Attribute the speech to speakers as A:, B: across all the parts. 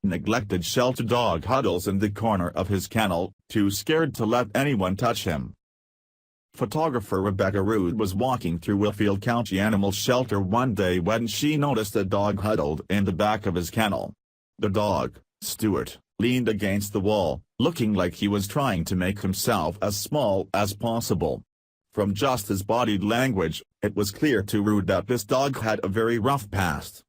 A: neglected shelter dog Huddles in the corner of his kennel, too scared to let anyone touch him. Photographer Rebecca Rood was walking through Whitfield County Animal Shelter one day when she noticed a dog huddled in the back of his kennel. The dog, Stewart, leaned against the wall, looking like he was trying to make himself as small as possible. From just his body language, it was clear to Rood that this dog had a very rough past.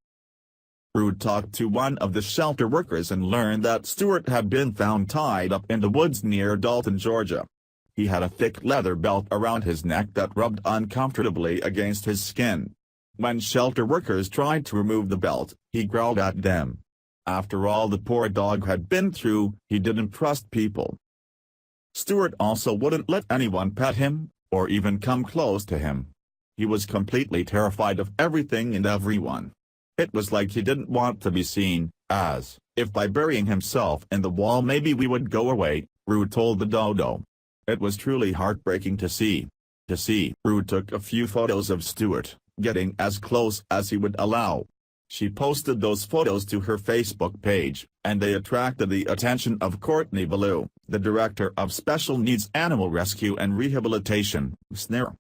A: Rood talked to one of the shelter workers and learned that Stewart had been found tied up in the woods near Dalton, Georgia. He had a thick leather belt around his neck that rubbed uncomfortably against his skin. When shelter workers tried to remove the belt, he growled at them. After all the poor dog had been through, he didn't trust people. Stewart also wouldn't let anyone pet him, or even come close to him. He was completely terrified of everything and everyone. It was like he didn't want to be seen, as if by burying himself in the wall maybe we would go away, Rood told the dodo. It was truly heartbreaking to see. Rood took a few photos of Stewart, getting as close as he would allow. She posted those photos to her Facebook page, and they attracted the attention of Courtney Ballou, the Director of Special Needs Animal Rescue and Rehabilitation, SNR.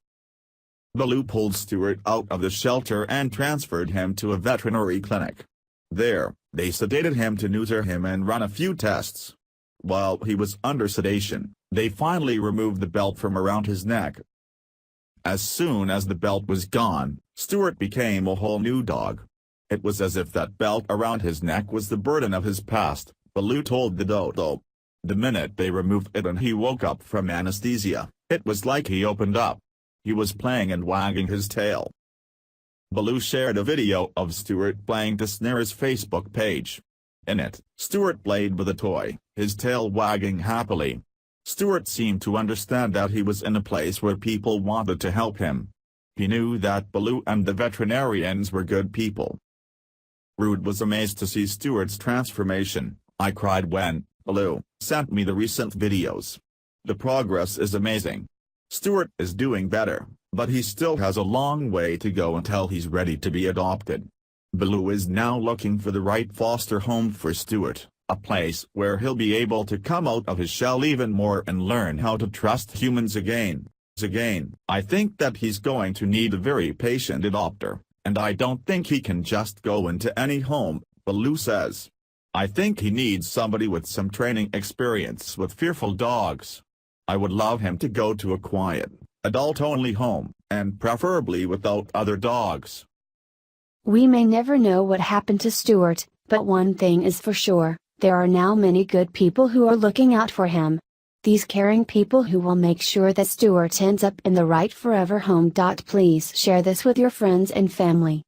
A: Ballou pulled Stewart out of the shelter and transferred him to a veterinary clinic. There, they sedated him to neuter him and run a few tests. While he was under sedation, they finally removed the belt from around his neck. As soon as the belt was gone, Stewart became a whole new dog. It was as if that belt around his neck was the burden of his past, Ballou told the dodo. The minute they removed it and he woke up from anesthesia, it was like he opened up. He was playing and wagging his tail. Ballou shared a video of Stewart playing to SNR's Facebook page. In it, Stewart played with a toy, his tail wagging happily. Stewart seemed to understand that he was in a place where people wanted to help him. He knew that Ballou and the veterinarians were good people. Rood was amazed to see Stewart's transformation. I cried when Ballou sent me the recent videos. The progress is amazing. Stewart is doing better, but he still has a long way to go until he's ready to be adopted. Ballou is now looking for the right foster home for Stewart, a place where he'll be able to come out of his shell even more and learn how to trust humans again. I think that he's going to need a very patient adopter, and I don't think he can just go into any home, Ballou says. I think he needs somebody with some training experience with fearful dogs. I would love him to go to a quiet, adult-only home, and preferably without other dogs.
B: We may never know what happened to Stewart, but one thing is for sure, there are now many good people who are looking out for him. These caring people who will make sure that Stewart ends up in the right forever home. Please share this with your friends and family.